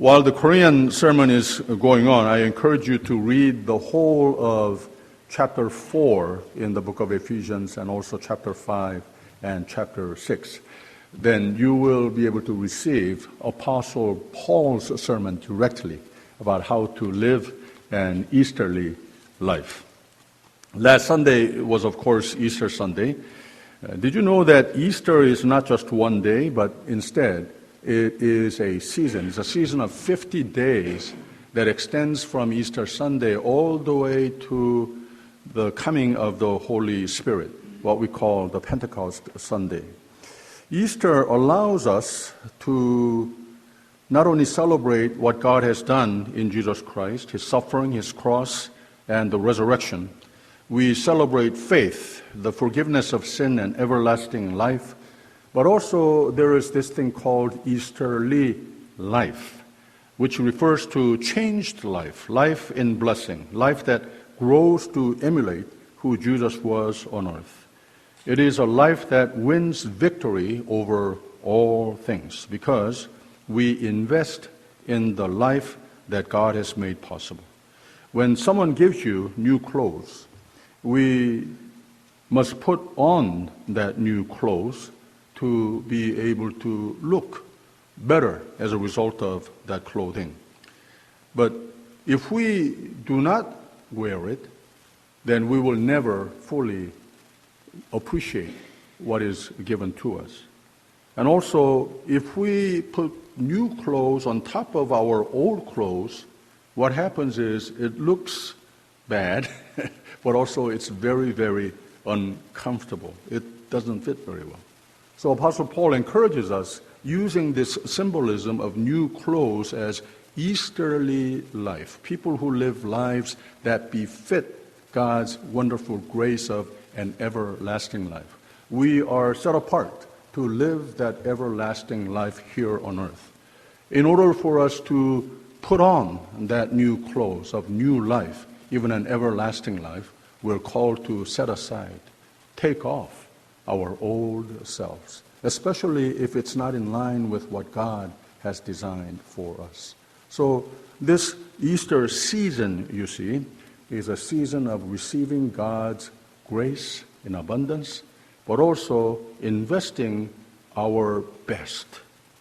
While the Korean sermon is going on, I encourage you to read the whole of chapter 4 in the book of Ephesians and also chapter 5 and chapter 6. Then you will be able to receive Apostle Paul's sermon directly about how to live an Easterly life. Last Sunday was, of course, Easter Sunday. Did you know that Easter is not just one day, but instead it is a season. It's a season of 50 days that extends from Easter Sunday all the way to the coming of the Holy Spirit, what we call the Pentecost Sunday. Easter allows us to not only celebrate what God has done in Jesus Christ, His suffering, His cross, and the resurrection. We celebrate faith, the forgiveness of sin and everlasting life, but also there is this thing called Easterly life, which refers to changed life, life in blessing, life that grows to emulate who Jesus was on earth. It is a life that wins victory over all things because we invest in the life that God has made possible. When someone gives you new clothes, we must put on that new clothes to be able to look better as a result of that clothing. But if we do not wear it, then we will never fully appreciate what is given to us. And also, if we put new clothes on top of our old clothes, what happens is it looks bad, but also it's very, very uncomfortable. It doesn't fit very well. So Apostle Paul encourages us using this symbolism of new clothes as Easterly life, people who live lives that befit God's wonderful grace of an everlasting life. We are set apart to live that everlasting life here on earth. In order for us to put on that new clothes of new life, even an everlasting life, we're called to set aside, take off our old selves, especially if it's not in line with what God has designed for us. So this Easter season, you see, is a season of receiving God's grace in abundance, but also investing our best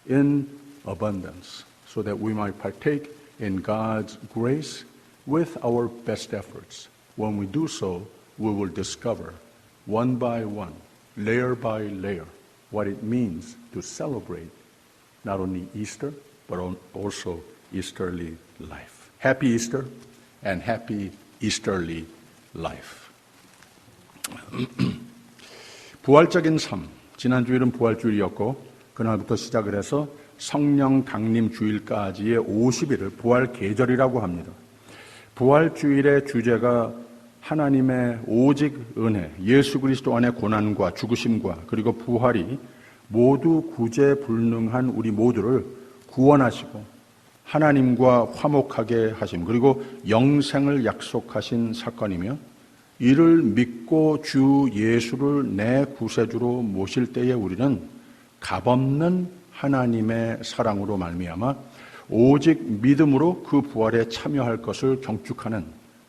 in abundance so that we might partake in God's grace with our best efforts. When we do so, we will discover one by one, layer by layer, what it means to celebrate not only Easter, but also Easterly life. Happy Easter and happy Easterly life. 부활적인 삶. 지난 주일은 부활주일이었고 그날부터 시작을 해서 성령 강림 주일까지의 50일을 부활 계절이라고 합니다. 부활주일의 주제가 하나님의 오직 은혜, 예수 그리스도 안의 고난과 죽으심과 그리고 부활이 모두 구제불능한 우리 모두를 구원하시고 하나님과 화목하게 하심, 그리고 영생을 약속하신 사건이며 이를 믿고 주 예수를 내 구세주로 모실 때에 우리는 값없는 하나님의 사랑으로 말미암아 오직 믿음으로 그 부활에 참여할 것을 경축하는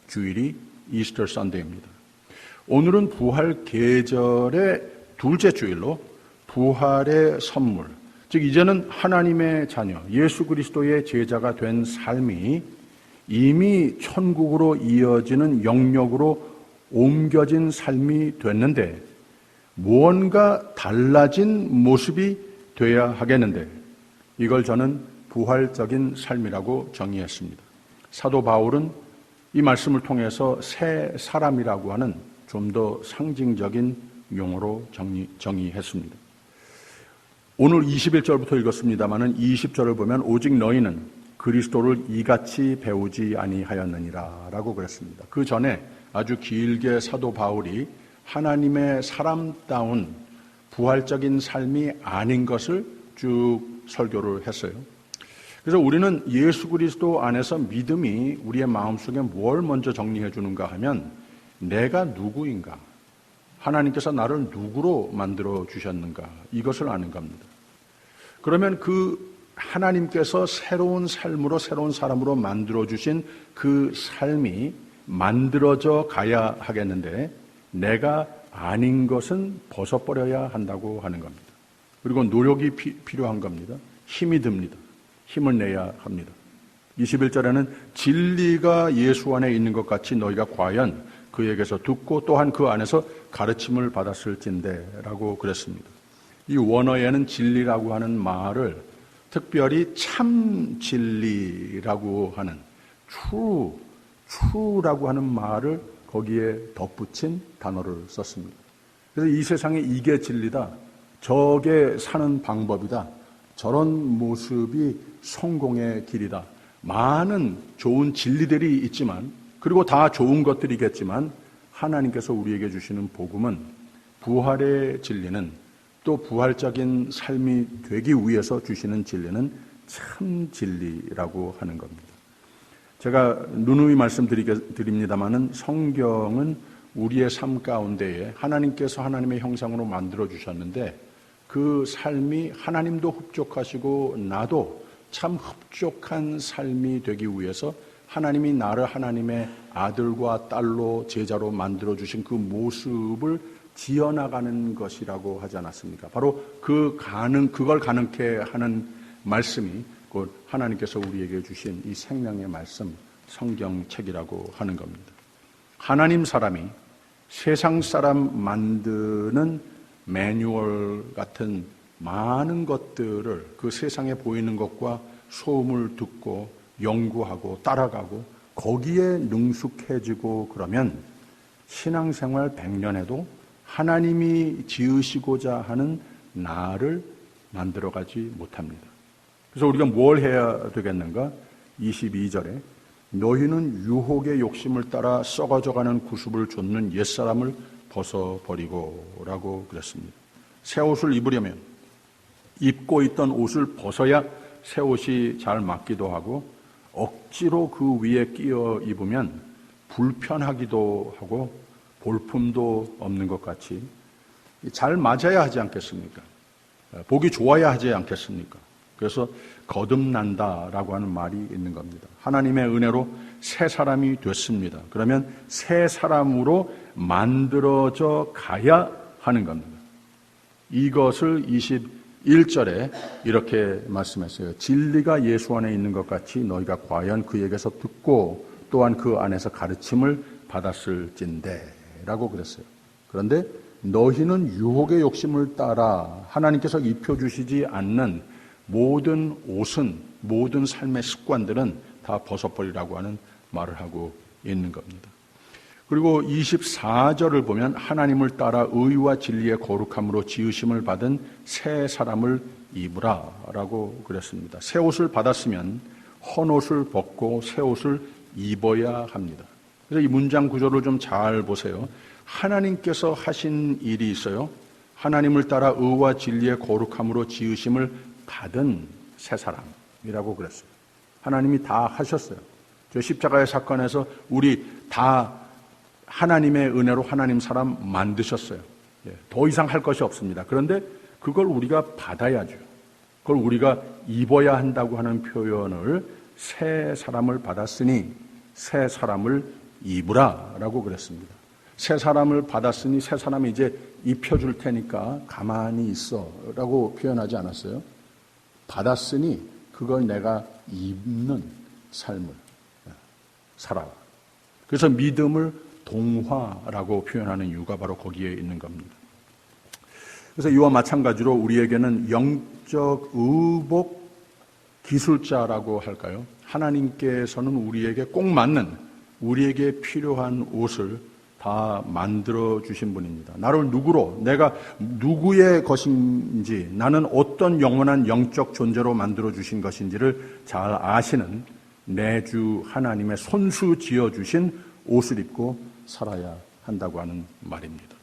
주일이 이스터 선데이입니다. 오늘은 부활 계절의 둘째 주일로 부활의 선물, 즉 이제는 하나님의 자녀, 예수 그리스도의 제자가 된 삶이 이미 천국으로 이어지는 영역으로 옮겨진 삶이 됐는데 무언가 달라진 모습이 돼야 하겠는데 이걸 저는 부활적인 삶이라고 정의했습니다. 사도 바울은 이 말씀을 통해서 새 사람이라고 하는 좀 더 상징적인 용어로 정의했습니다. 오늘 21절부터 읽었습니다마는 20절을 보면 오직 너희는 그리스도를 이같이 배우지 아니하였느니라 라고 그랬습니다. 그 전에 아주 길게 사도 바울이 하나님의 사람다운 부활적인 삶이 아닌 것을 쭉 설교를 했어요. 그래서 우리는 예수 그리스도 안에서 믿음이 우리의 마음속에 뭘 먼저 정리해 주는가 하면 내가 누구인가, 하나님께서 나를 누구로 만들어 주셨는가, 이것을 아는 겁니다. 그러면 그 하나님께서 새로운 삶으로 새로운 사람으로 만들어주신 그 삶이 만들어져 가야 하겠는데 내가 아닌 것은 벗어버려야 한다고 하는 겁니다. 그리고 노력이 필요한 겁니다. 힘이 듭니다. 힘을 내야 합니다. 21절에는 진리가 예수 안에 있는 것 같이 너희가 과연 그에게서 듣고 또한 그 안에서 가르침을 받았을진대 라고 그랬습니다. 이 원어에는 진리라고 하는 말을 특별히 참 진리라고 하는 true라고 하는 말을 거기에 덧붙인 단어를 썼습니다. 그래서 이 세상에 이게 진리다, 저게 사는 방법이다, 저런 모습이 성공의 길이다, 많은 좋은 진리들이 있지만, 그리고 다 좋은 것들이겠지만 하나님께서 우리에게 주시는 복음은, 부활의 진리는, 또 부활적인 삶이 되기 위해서 주시는 진리는 참 진리라고 하는 겁니다. 제가 누누이 말씀드립니다마는 성경은 우리의 삶 가운데에 하나님께서 하나님의 형상으로 만들어 주셨는데 그 삶이 하나님도 흡족하시고 나도 참 흡족한 삶이 되기 위해서 하나님이 나를 하나님의 아들과 딸로 제자로 만들어 주신 그 모습을 지어나가는 것이라고 하지 않았습니까? 바로 그걸 가능케 하는 말씀이 곧 하나님께서 우리에게 주신 이 생명의 말씀, 성경책이라고 하는 겁니다. 하나님 사람이 세상 사람 만드는 매뉴얼 같은 많은 것들을, 그 세상에 보이는 것과 소음을 듣고 연구하고 따라가고 거기에 능숙해지고 그러면 신앙생활 100년에도 하나님이 지으시고자 하는 나를 만들어가지 못합니다. 그래서 우리가 뭘 해야 되겠는가? 22절에 너희는 유혹의 욕심을 따라 썩어져가는 구습을 좇는 옛사람을 벗어버리고 라고 그랬습니다. 새 옷을 입으려면 입고 있던 옷을 벗어야 새 옷이 잘 맞기도 하고 억지로 그 위에 끼어 입으면 불편하기도 하고 볼품도 없는 것 같이 잘 맞아야 하지 않겠습니까? 보기 좋아야 하지 않겠습니까? 그래서 거듭난다라고 하는 말이 있는 겁니다. 하나님의 은혜로 새 사람이 됐습니다. 그러면 새 사람으로 만들어져 가야 하는 겁니다. 이것을 21절에 이렇게 말씀했어요. 진리가 예수 안에 있는 것 같이 너희가 과연 그에게서 듣고 또한 그 안에서 가르침을 받았을진대 라고 그랬어요. 그런데 너희는 유혹의 욕심을 따라 하나님께서 입혀주시지 않는 모든 옷은, 모든 삶의 습관들은 다 벗어버리라고 하는 말을 하고 있는 겁니다. 그리고 24절을 보면 하나님을 따라 의와 진리의 거룩함으로 지으심을 받은 새 사람을 입으라 라고 그랬습니다. 새 옷을 받았으면 헌 옷을 벗고 새 옷을 입어야 합니다. 그래서 이 문장 구조를 좀 잘 보세요. 하나님께서 하신 일이 있어요. 하나님을 따라 의와 진리의 거룩함으로 지으심을 받은 새 사람이라고 그랬어요. 하나님이 다 하셨어요. 저 십자가의 사건에서 우리 다 하나님의 은혜로 하나님 사람 만드셨어요. 더 이상 할 것이 없습니다. 그런데 그걸 우리가 받아야죠. 그걸 우리가 입어야 한다고 하는 표현을 새 사람을 받았으니 새 사람을 입으라 라고 그랬습니다. 새 사람을 받았으니 새 사람이 이제 입혀줄 테니까 가만히 있어 라고 표현하지 않았어요? 받았으니 그걸 내가 입는 삶을 살아라. 그래서 믿음을 동화라고 표현하는 이유가 바로 거기에 있는 겁니다. 그래서 이와 마찬가지로 우리에게는 영적 의복 기술자라고 할까요? 하나님께서는 우리에게 꼭 맞는, 우리에게 필요한 옷을 다 만들어 주신 분입니다. 나를 누구로, 내가 누구의 것인지, 나는 어떤 영원한 영적 존재로 만들어 주신 것인지를 잘 아시는 내 주 하나님의 손수 지어 주신 옷을 입고 살아야 한다고 하는 말입니다.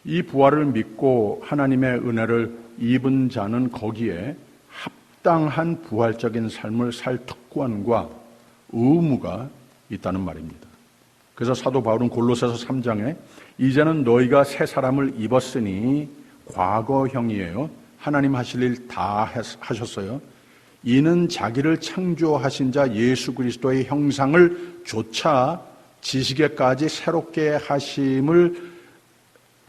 이 부활을 믿고 하나님의 은혜를 입은 자는 거기에 합당한 부활적인 삶을 살 특권과 의무가 있다는 말입니다. 그래서 사도 바울은 골로새서 3장에 이제는 너희가 새 사람을 입었으니, 과거형이에요. 하나님 하실 일 다 하셨어요. 이는 자기를 창조하신 자 예수 그리스도의 형상을 조차 지식에까지 새롭게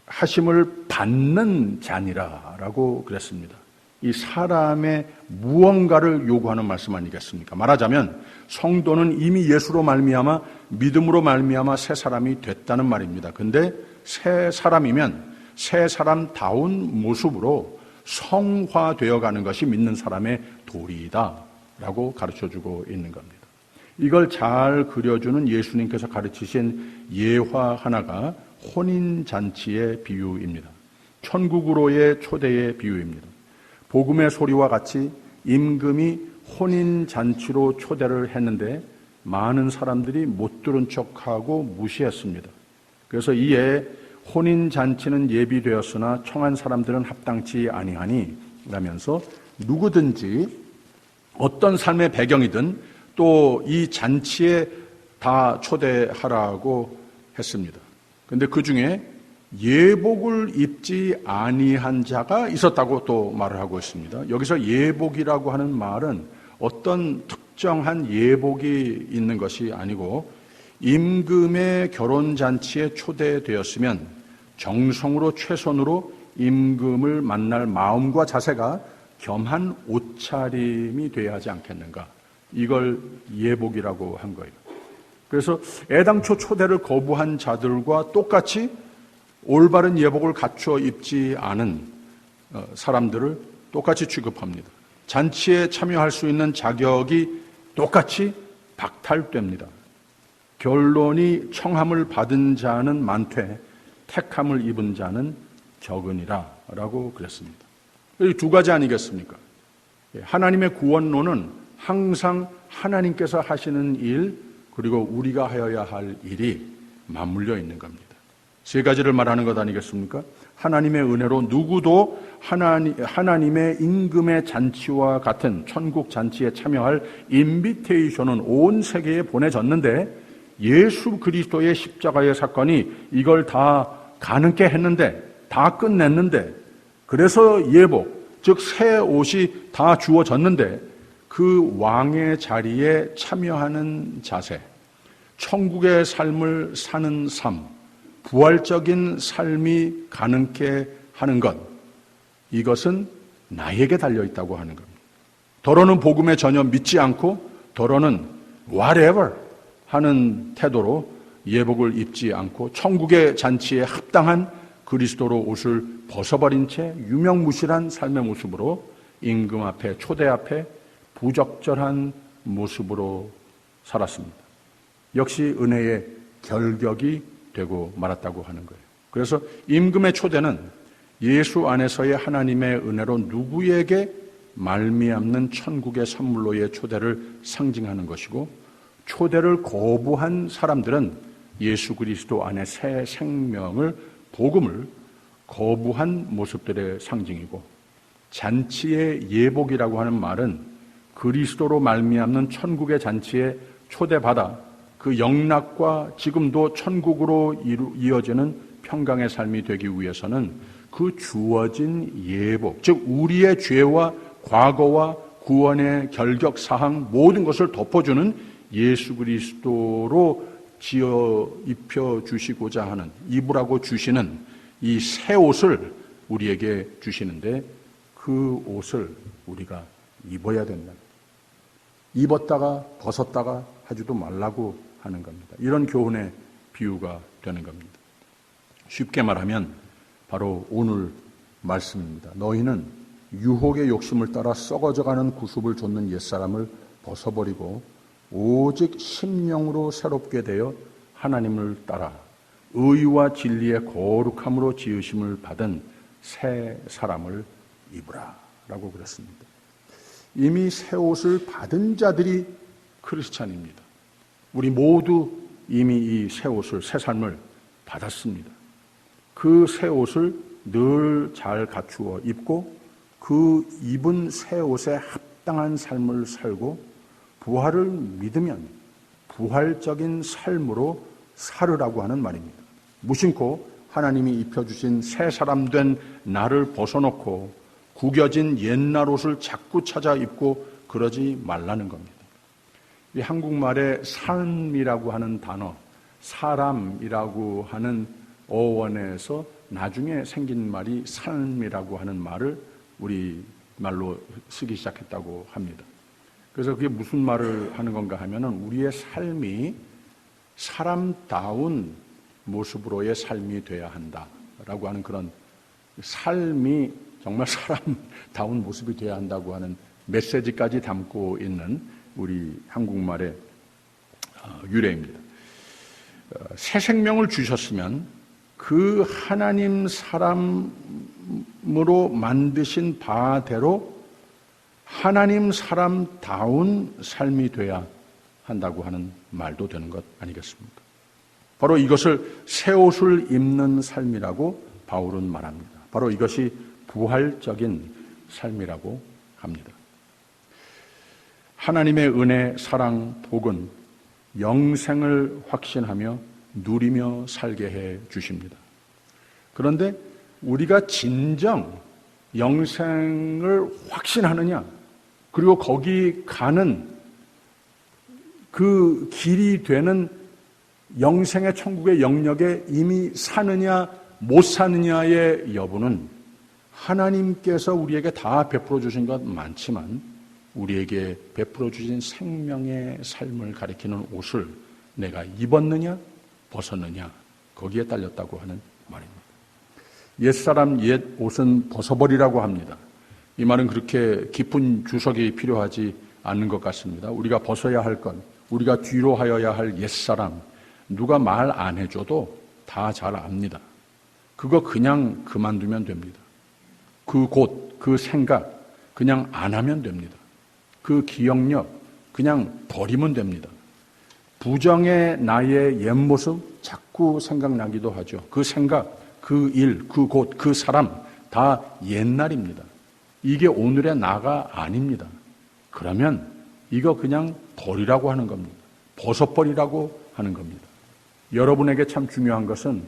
하심을 받는 자니라라고 그랬습니다. 이 사람의 무언가를 요구하는 말씀 아니겠습니까? 말하자면 성도는 이미 예수로 말미암아 믿음으로 말미암아 새 사람이 됐다는 말입니다. 근데 새 사람이면 새 사람다운 모습으로 성화되어 가는 것이 믿는 사람의 도리이다라고 가르쳐주고 있는 겁니다. 이걸 잘 그려주는 예수님께서 가르치신 예화 하나가 혼인잔치의 비유입니다. 천국으로의 초대의 비유입니다. 복음의 소리와 같이 임금이 혼인잔치로 초대를 했는데 많은 사람들이 못 들은 척하고 무시했습니다. 그래서 이에 혼인잔치는 예비되었으나 청한 사람들은 합당치 아니하니 라면서 누구든지 어떤 삶의 배경이든 또 이 잔치에 다 초대하라고 했습니다. 그런데 그 중에 예복을 입지 아니한 자가 있었다고 또 말을 하고 있습니다. 여기서 예복이라고 하는 말은 어떤 특정한 예복이 있는 것이 아니고 임금의 결혼잔치에 초대되었으면 정성으로 최선으로 임금을 만날 마음과 자세가 겸한 옷차림이 되어야 하지 않겠는가. 이걸 예복이라고 한 거예요. 그래서 애당초 초대를 거부한 자들과 똑같이 올바른 예복을 갖추어 입지 않은 사람들을 똑같이 취급합니다. 잔치에 참여할 수 있는 자격이 똑같이 박탈됩니다. 결론이 청함을 받은 자는 많되 택함을 입은 자는 적으니라 라고 그랬습니다. 이 두 가지 아니겠습니까? 하나님의 구원론은 항상 하나님께서 하시는 일 그리고 우리가 하여야 할 일이 맞물려 있는 겁니다. 세 가지를 말하는 것 아니겠습니까? 하나님의 은혜로 누구도 하나님의 임금의 잔치와 같은 천국 잔치에 참여할 인비테이션은 온 세계에 보내졌는데 예수 그리스도의 십자가의 사건이 이걸 다 가능케 했는데 다 끝냈는데 그래서 예복, 즉 새 옷이 다 주어졌는데 그 왕의 자리에 참여하는 자세, 천국의 삶을 사는 삶, 부활적인 삶이 가능케 하는 것, 이것은 나에게 달려있다고 하는 겁니다. 더러는 복음에 전혀 믿지 않고 더러는 whatever 하는 태도로 예복을 입지 않고 천국의 잔치에 합당한 그리스도로 옷을 벗어버린 채 유명무실한 삶의 모습으로 임금 앞에 초대 앞에 부적절한 모습으로 살았습니다. 역시 은혜의 결격이 되고 말았다고 하는 거예요. 그래서 임금의 초대는 예수 안에서의 하나님의 은혜로 누구에게 말미암는 천국의 선물로의 초대를 상징하는 것이고 초대를 거부한 사람들은 예수 그리스도 안에 새 생명을 복음을 거부한 모습들의 상징이고 잔치의 예복이라고 하는 말은 그리스도로 말미암는 천국의 잔치에 초대받아 그 영락과 지금도 천국으로 이어지는 평강의 삶이 되기 위해서는 그 주어진 예복, 즉 우리의 죄와 과거와 구원의 결격 사항 모든 것을 덮어주는 예수 그리스도로 지어 입혀 주시고자 하는 입으라고 주시는 이 새 옷을 우리에게 주시는데 그 옷을 우리가 입어야 된다. 입었다가 벗었다가 하지도 말라고 하는 겁니다. 이런 교훈의 비유가 되는 겁니다. 쉽게 말하면 바로 오늘 말씀입니다. 너희는 유혹의 욕심을 따라 썩어져가는 구습을 좇는 옛사람을 벗어버리고 오직 심령으로 새롭게 되어 하나님을 따라 의와 진리의 거룩함으로 지으심을 받은 새 사람을 입으라 라고 그랬습니다. 이미 새 옷을 받은 자들이 크리스찬입니다. 우리 모두 이미 이 새 옷을, 새 삶을 받았습니다. 그 새 옷을 늘 잘 갖추어 입고 그 입은 새 옷에 합당한 삶을 살고 부활을 믿으면 부활적인 삶으로 살으라고 하는 말입니다. 무심코 하나님이 입혀주신 새 사람 된 나를 벗어놓고 구겨진 옛날 옷을 자꾸 찾아 입고 그러지 말라는 겁니다. 이 한국말의 삶이라고 하는 단어, 사람이라고 하는 어원에서 나중에 생긴 말이 삶이라고 하는 말을 우리 말로 쓰기 시작했다고 합니다. 그래서 그게 무슨 말을 하는 건가 하면은 우리의 삶이 사람다운 모습으로의 삶이 돼야 한다라고 하는 그런 삶이 정말 사람다운 모습이 돼야 한다고 하는 메시지까지 담고 있는 우리 한국말의 유래입니다. 새 생명을 주셨으면 그 하나님 사람으로 만드신 바대로 하나님 사람다운 삶이 돼야 한다고 하는 말도 되는 것 아니겠습니까? 바로 이것을 새 옷을 입는 삶이라고 바울은 말합니다. 바로 이것이 부활적인 삶이라고 합니다. 하나님의 은혜, 사랑, 복은 영생을 확신하며 누리며 살게 해 주십니다. 그런데 우리가 진정 영생을 확신하느냐, 그리고 거기 가는 그 길이 되는 영생의 천국의 영역에 이미 사느냐 못 사느냐의 여부는 하나님께서 우리에게 다 베풀어 주신 것 많지만 우리에게 베풀어 주신 생명의 삶을 가리키는 옷을 내가 입었느냐 벗었느냐 거기에 딸렸다고 하는 말입니다. 옛사람 옛 옷은 벗어버리라고 합니다. 이 말은 그렇게 깊은 주석이 필요하지 않는 것 같습니다. 우리가 벗어야 할 것, 우리가 뒤로 하여야 할 옛사람, 누가 말 안 해줘도 다 잘 압니다. 그거 그냥 그만두면 됩니다. 그 곳, 그 생각 그냥 안 하면 됩니다. 그 기억력 그냥 버리면 됩니다. 부정의 나의 옛 모습 자꾸 생각나기도 하죠. 그 생각, 그 일, 그 곳, 그 사람 다 옛날입니다. 이게 오늘의 나가 아닙니다. 그러면 이거 그냥 버리라고 하는 겁니다. 벗어버리라고 하는 겁니다. 여러분에게 참 중요한 것은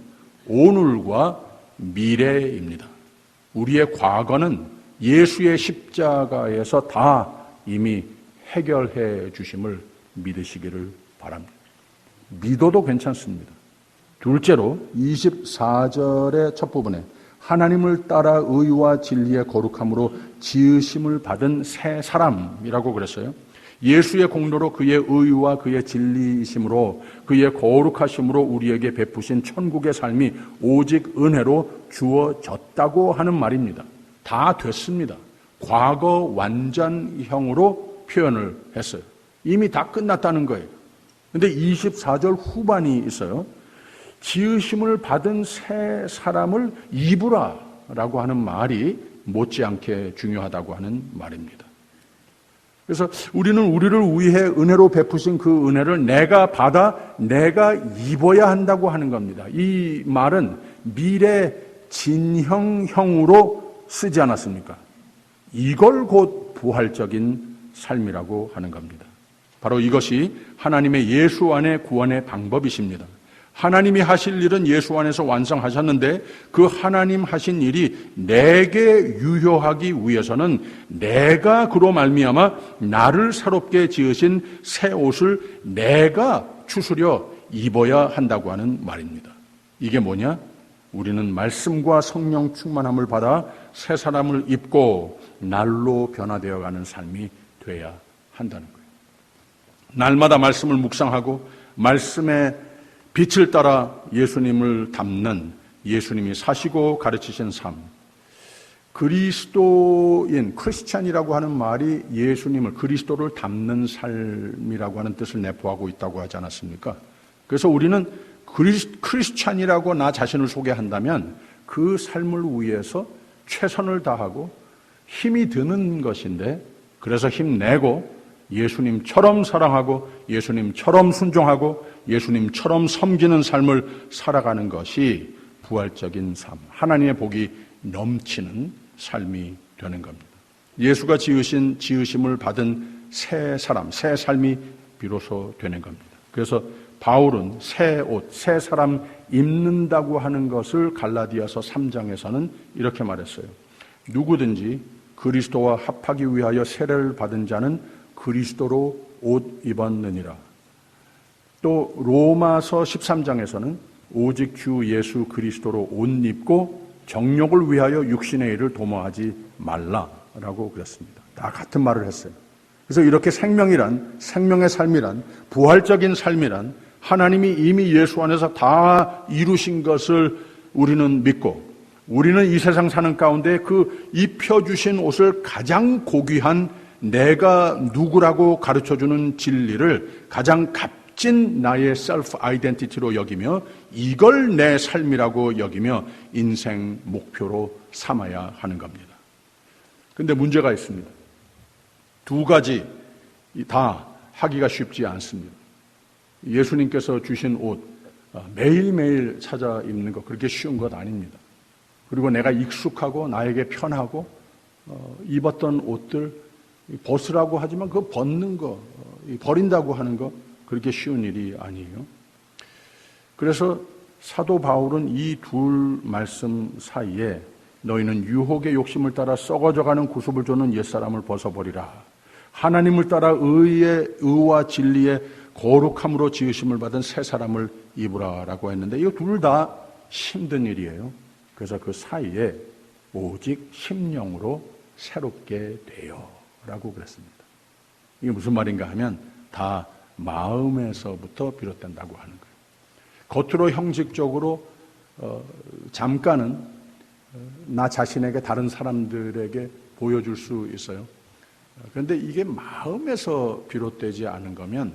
오늘과 미래입니다. 우리의 과거는 예수의 십자가에서 다 이미 해결해 주심을 믿으시기를 바랍니다. 믿어도 괜찮습니다. 둘째로 24절의 첫 부분에 하나님을 따라 의와 진리의 거룩함으로 지으심을 받은 새 사람이라고 그랬어요. 예수의 공로로 그의 의와 그의 진리이심으로 그의 거룩하심으로 우리에게 베푸신 천국의 삶이 오직 은혜로 주어졌다고 하는 말입니다. 다 됐습니다. 과거 완전형으로 표현을 했어요. 이미 다 끝났다는 거예요. 그런데 24절 후반이 있어요. 지으심을 받은 새 사람을 입으라라고 하는 말이 못지않게 중요하다고 하는 말입니다. 그래서 우리는 우리를 위해 은혜로 베푸신 그 은혜를 내가 받아 내가 입어야 한다고 하는 겁니다. 이 말은 미래 진형형으로 쓰지 않았습니까? 이걸 곧 부활적인 삶이라고 하는 겁니다. 바로 이것이 하나님의 예수 안의 구원의 방법이십니다. 하나님이 하실 일은 예수 안에서 완성하셨는데 그 하나님 하신 일이 내게 유효하기 위해서는 내가 그로 말미암아 나를 새롭게 지으신 새 옷을 내가 추스려 입어야 한다고 하는 말입니다. 이게 뭐냐? 우리는 말씀과 성령 충만함을 받아 새 사람을 입고 날로 변화되어가는 삶이 돼야 한다는 거예요. 날마다 말씀을 묵상하고 말씀의 빛을 따라 예수님을 닮는 예수님이 사시고 가르치신 삶. 그리스도인, 크리스찬이라고 하는 말이 예수님을, 그리스도를 닮는 삶이라고 하는 뜻을 내포하고 있다고 하지 않았습니까? 그래서 우리는 크리스찬이라고 나 자신을 소개한다면 그 삶을 위해서 최선을 다하고 힘이 드는 것인데, 그래서 힘내고 예수님처럼 사랑하고 예수님처럼 순종하고 예수님처럼 섬기는 삶을 살아가는 것이 부활적인 삶, 하나님의 복이 넘치는 삶이 되는 겁니다. 예수가 지으심을 받은 새 사람, 새 삶이 비로소 되는 겁니다. 그래서 바울은 새 옷, 새 사람 입는다고 하는 것을 갈라디아서 3장에서는 이렇게 말했어요. 누구든지 그리스도와 합하기 위하여 세례를 받은 자는 그리스도로 옷 입었느니라. 또 로마서 13장에서는 오직 주 예수 그리스도로 옷 입고 정욕을 위하여 육신의 일을 도모하지 말라라고 그랬습니다. 다 같은 말을 했어요. 그래서 이렇게 생명이란, 생명의 삶이란, 부활적인 삶이란 하나님이 이미 예수 안에서 다 이루신 것을 우리는 믿고, 우리는 이 세상 사는 가운데 그 입혀주신 옷을 가장 고귀한 내가 누구라고 가르쳐주는 진리를 가장 값진 나의 셀프 아이덴티티로 여기며 이걸 내 삶이라고 여기며 인생 목표로 삼아야 하는 겁니다. 그런데 문제가 있습니다. 두 가지 다 하기가 쉽지 않습니다. 예수님께서 주신 옷 매일매일 찾아 입는 것 그렇게 쉬운 것 아닙니다. 그리고 내가 익숙하고 나에게 편하고 입었던 옷들 벗으라고 하지만 그 벗는 거 버린다고 하는 거 그렇게 쉬운 일이 아니에요. 그래서 사도 바울은 이 둘 말씀 사이에 너희는 유혹의 욕심을 따라 썩어져가는 구습을 주는 옛사람을 벗어버리라. 하나님을 따라 의와 진리의 거룩함으로 지으심을 받은 새 사람을 입으라라고 했는데 이거 둘 다 힘든 일이에요. 그래서 그 사이에 오직 심령으로 새롭게 돼요 라고 그랬습니다. 이게 무슨 말인가 하면 다 마음에서부터 비롯된다고 하는 거예요. 겉으로 형식적으로 잠깐은 나 자신에게 다른 사람들에게 보여줄 수 있어요. 그런데 이게 마음에서 비롯되지 않은 거면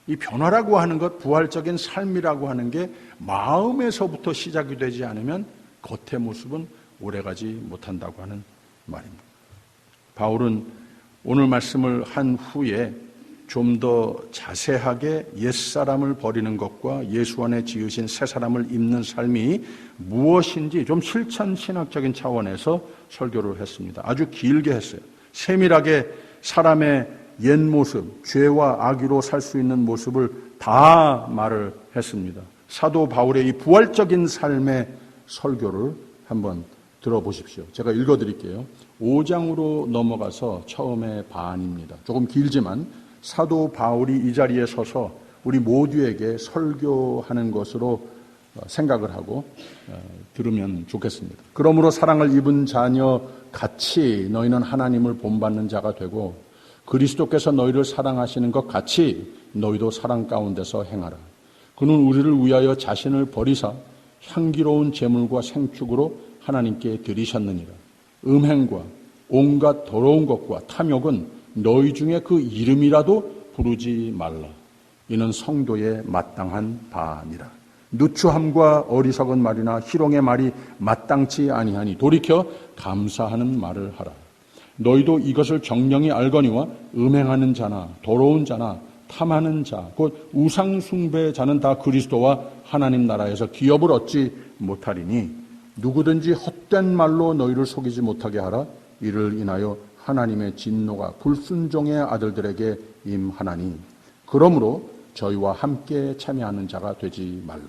이 변화라고 하는 것, 부활적인 삶이라고 하는 게 마음에서부터 시작이 되지 않으면 겉의 모습은 오래가지 못한다고 하는 말입니다. 바울은 오늘 말씀을 한 후에 좀 더 자세하게 옛사람을 버리는 것과 예수 안에 지으신 새 사람을 입는 삶이 무엇인지 좀 실천 신학적인 차원에서 설교를 했습니다. 아주 길게 했어요. 세밀하게 사람의 옛 모습, 죄와 악의로 살 수 있는 모습을 다 말을 했습니다. 사도 바울의 이 부활적인 삶의 설교를 한번 들어보십시오. 제가 읽어드릴게요. 5장으로 넘어가서 처음의 반입니다. 조금 길지만 사도 바울이 이 자리에 서서 우리 모두에게 설교하는 것으로 생각을 하고 들으면 좋겠습니다. 그러므로 사랑을 입은 자녀 같이 너희는 하나님을 본받는 자가 되고 그리스도께서 너희를 사랑하시는 것 같이 너희도 사랑 가운데서 행하라. 그는 우리를 위하여 자신을 버리사 향기로운 제물과 생축으로 하나님께 드리셨느니라. 음행과 온갖 더러운 것과 탐욕은 너희 중에 그 이름이라도 부르지 말라. 이는 성도의 마땅한 바니라. 누추함과 어리석은 말이나 희롱의 말이 마땅치 아니하니 돌이켜 감사하는 말을 하라. 너희도 이것을 정령이 알거니와 음행하는 자나 더러운 자나 탐하는 자 곧 우상 숭배자는 다 그리스도와 하나님 나라에서 기업을 얻지 못하리니 누구든지 헛된 말로 너희를 속이지 못하게 하라. 이를 인하여 하나님의 진노가 불순종의 아들들에게 임하나니 그러므로 저희와 함께 참여하는 자가 되지 말라.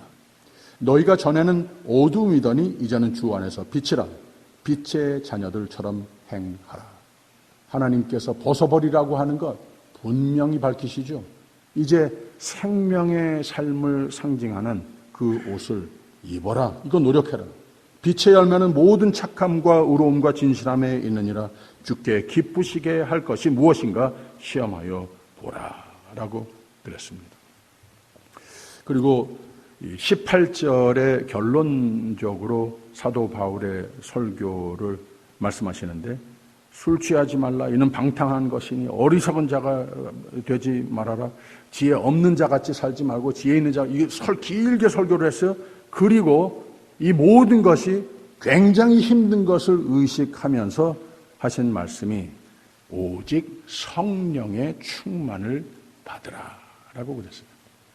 너희가 전에는 어둠이더니 이제는 주 안에서 빛이라. 빛의 자녀들처럼 행하라. 하나님께서 벗어버리라고 하는 것 분명히 밝히시죠. 이제 생명의 삶을 상징하는 그 옷을 입어라. 이거 노력해라. 빛의 열매는 모든 착함과 의로움과 진실함에 있느니라. 주께 기쁘시게 할 것이 무엇인가 시험하여 보라 라고 그랬습니다. 그리고 18절에 결론적으로 사도 바울의 설교를 말씀하시는데 술 취하지 말라. 이는 방탕한 것이니 어리석은 자가 되지 말아라. 지혜 없는 자같이 살지 말고 지혜 있는 자. 이게 길게 설교를 했어요. 그리고 이 모든 것이 굉장히 힘든 것을 의식하면서 하신 말씀이 오직 성령의 충만을 받으라 라고 그랬어요.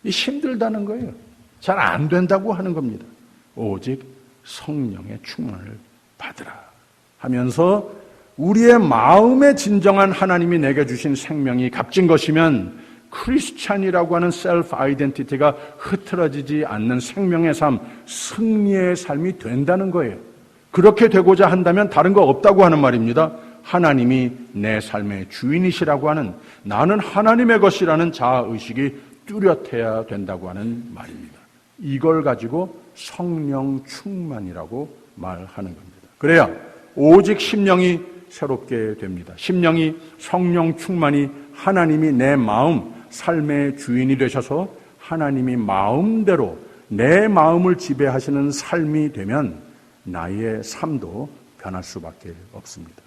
이 힘들다는 거예요. 잘 안 된다고 하는 겁니다. 오직 성령의 충만을 받으라 하면서 우리의 마음에 진정한 하나님이 내게 주신 생명이 값진 것이면 크리스찬이라고 하는 셀프 아이덴티티가 흐트러지지 않는 생명의 삶, 승리의 삶이 된다는 거예요. 그렇게 되고자 한다면 다른 거 없다고 하는 말입니다. 하나님이 내 삶의 주인이시라고 하는, 나는 하나님의 것이라는 자아의식이 뚜렷해야 된다고 하는 말입니다. 이걸 가지고 성령 충만이라고 말하는 겁니다. 그래야 오직 심령이 새롭게 됩니다. 심령이 성령 충만이 하나님이 내 마음, 삶의 주인이 되셔서 하나님이 마음대로 내 마음을 지배하시는 삶이 되면 나의 삶도 변할 수밖에 없습니다.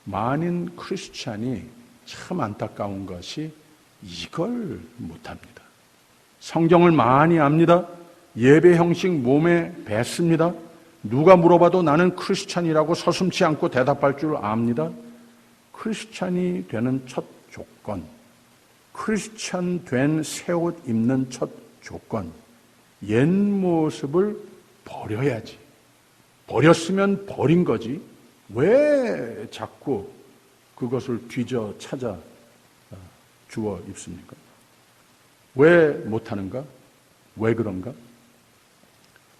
많은 크리스찬이 참 안타까운 것이 이걸 못합니다. 성경을 많이 압니다. 예배 형식 몸에 뱄습니다. 누가 물어봐도 나는 크리스찬이라고 서슴지 않고 대답할 줄 압니다. 크리스찬이 되는 첫 조건, 크리스찬 된 새 옷 입는 첫 조건, 옛 모습을 버려야지. 버렸으면 버린 거지. 왜 자꾸 그것을 뒤져 찾아 주워 입습니까? 왜 못하는가? 왜 그런가?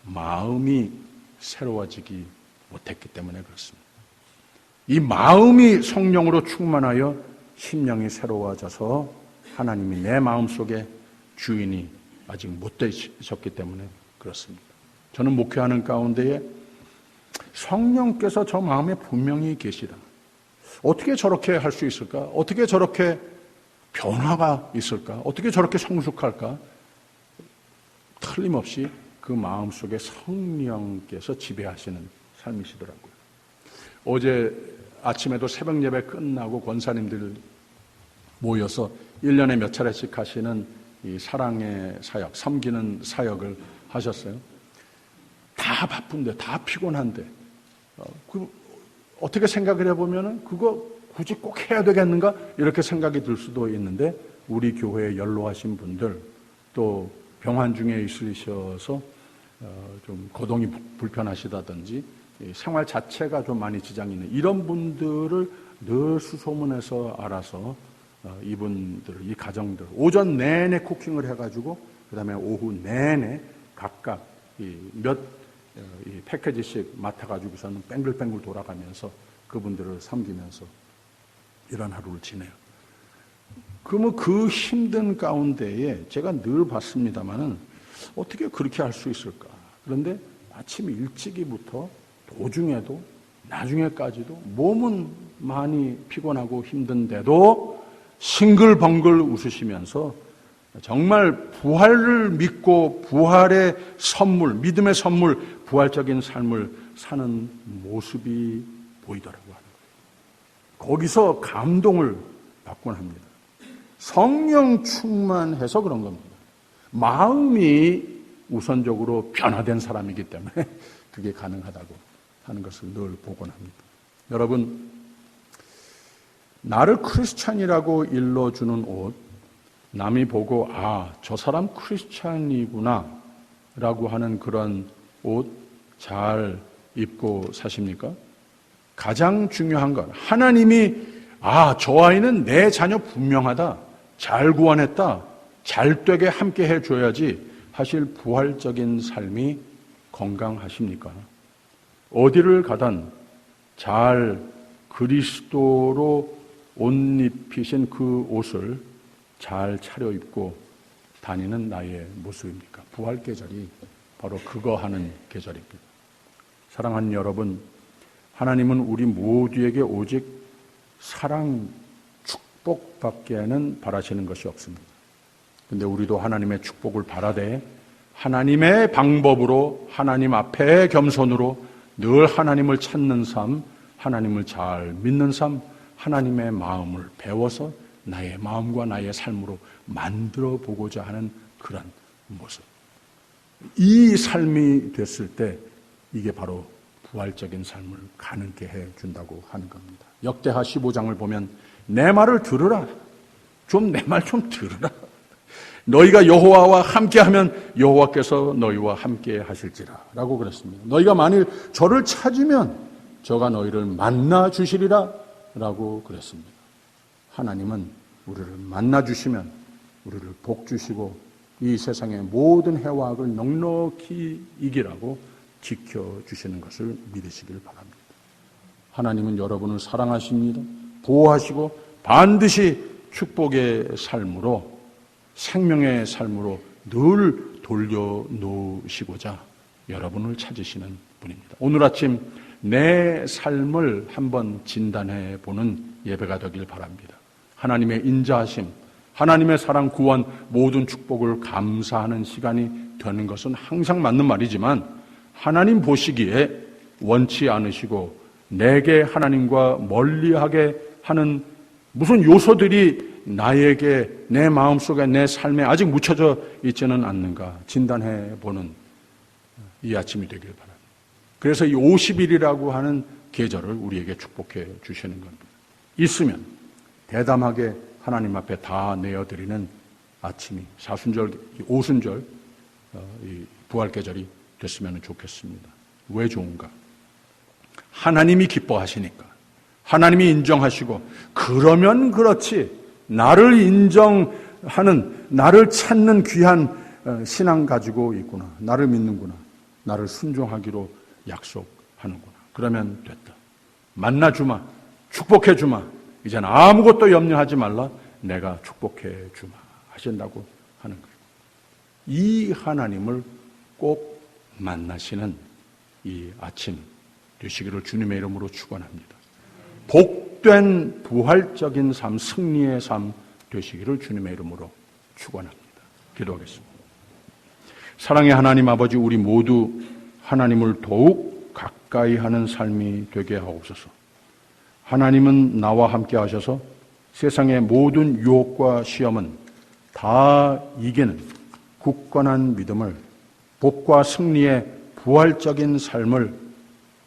마음이 새로워지기 못했기 때문에 그렇습니다. 이 마음이 성령으로 충만하여 심령이 새로워져서 하나님이 내 마음속에 주인이 아직 못 되셨기 때문에 그렇습니다. 저는 목회하는 가운데에 성령께서 저 마음에 분명히 계시다. 어떻게 저렇게 할 수 있을까? 어떻게 저렇게 변화가 있을까? 어떻게 저렇게 성숙할까? 틀림없이 그 마음속에 성령께서 지배하시는 삶이시더라고요. 어제 아침에도 새벽 예배 끝나고 권사님들 모여서 1년에 몇 차례씩 하시는 이 사랑의 사역, 섬기는 사역을 하셨어요. 다 바쁜데, 다 피곤한데, 어떻게 생각을 해보면 그거 굳이 꼭 해야 되겠는가? 이렇게 생각이 들 수도 있는데, 우리 교회에 연로하신 분들, 또 병환 중에 있으셔서 좀 거동이 불편하시다든지 생활 자체가 좀 많이 지장이 있는 이런 분들을 늘 수소문해서 알아서 이분들, 이 가정들 오전 내내 쿠킹을 해가지고 그 다음에 오후 내내 각각 몇 패키지씩 맡아가지고서는 뱅글뱅글 돌아가면서 그분들을 섬기면서 이런 하루를 지내요. 그러면 그 힘든 가운데에 제가 늘 봤습니다마는 어떻게 그렇게 할 수 있을까? 그런데 아침 일찍이부터 도중에도 나중에까지도 몸은 많이 피곤하고 힘든데도 싱글벙글 웃으시면서 정말 부활을 믿고 부활의 선물, 믿음의 선물, 부활적인 삶을 사는 모습이 보이더라고요. 거기서 감동을 받곤 합니다. 성령 충만해서 그런 겁니다. 마음이 우선적으로 변화된 사람이기 때문에 그게 가능하다고 하는 것을 늘 보곤 합니다. 여러분, 나를 크리스찬이라고 일러주는 옷, 남이 보고 저 사람 크리스찬이구나 라고 하는 그런 옷 잘 입고 사십니까? 가장 중요한 건 하나님이 저 아이는 내 자녀 분명하다, 잘 구원했다, 잘 되게 함께 해줘야지 하실 부활적인 삶이 건강하십니까? 어디를 가든 잘 그리스도로 옷 입히신 그 옷을 잘 차려입고 다니는 나의 모습입니까? 부활 계절이 바로 그거 하는 계절입니다. 사랑하는 여러분, 하나님은 우리 모두에게 오직 사랑, 축복밖에는 바라시는 것이 없습니다. 근데 우리도 하나님의 축복을 바라되 하나님의 방법으로 하나님 앞에 겸손으로 늘 하나님을 찾는 삶, 하나님을 잘 믿는 삶, 하나님의 마음을 배워서 나의 마음과 나의 삶으로 만들어 보고자 하는 그런 모습. 이 삶이 됐을 때 이게 바로 부활적인 삶을 가능케 해준다고 하는 겁니다. 역대하 15장을 보면 내 말을 들으라. 좀 내 말 좀 들으라. 너희가 여호와와 함께하면 여호와께서 너희와 함께 하실지라 라고 그랬습니다. 너희가 만일 저를 찾으면 저가 너희를 만나 주시리라 라고 그랬습니다. 하나님은 우리를 만나 주시면 우리를 복 주시고 이 세상의 모든 해와 악을 넉넉히 이기라고 지켜주시는 것을 믿으시길 바랍니다. 하나님은 여러분을 사랑하십니다. 보호하시고 반드시 축복의 삶으로, 생명의 삶으로 늘 돌려놓으시고자 여러분을 찾으시는 분입니다. 오늘 아침 내 삶을 한번 진단해 보는 예배가 되길 바랍니다. 하나님의 인자하심, 하나님의 사랑, 구원, 모든 축복을 감사하는 시간이 되는 것은 항상 맞는 말이지만 하나님 보시기에 원치 않으시고 내게 하나님과 멀리하게 하는 무슨 요소들이 나에게, 내 마음속에, 내 삶에 아직 묻혀져 있지는 않는가 진단해 보는 이 아침이 되길 바랍니다. 그래서 이 50일이라고 하는 계절을 우리에게 축복해 주시는 겁니다. 있으면 대담하게 하나님 앞에 다 내어드리는 아침이 사순절, 오순절, 이 부활 계절이 됐으면 좋겠습니다. 왜 좋은가? 하나님이 기뻐하시니까, 하나님이 인정하시고, 그러면 그렇지 나를 인정하는, 나를 찾는 귀한 신앙 가지고 있구나, 나를 믿는구나, 나를 순종하기로 약속하는구나, 그러면 됐다. 만나주마, 축복해주마, 이제는 아무것도 염려하지 말라, 내가 축복해주마 하신다고 하는 거예요. 이 하나님을 꼭 만나시는 이 아침 되시기를 주님의 이름으로 축원합니다. 복된 부활적인 삶, 승리의 삶 되시기를 주님의 이름으로 축원합니다. 기도하겠습니다. 사랑의 하나님 아버지, 우리 모두 하나님을 더욱 가까이 하는 삶이 되게 하옵소서. 하나님은 나와 함께 하셔서 세상의 모든 유혹과 시험은 다 이기는 굳건한 믿음을, 복과 승리의 부활적인 삶을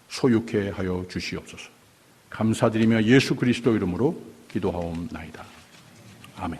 소유케 하여 주시옵소서. 감사드리며 예수 그리스도 이름으로 기도하옵나이다. 아멘.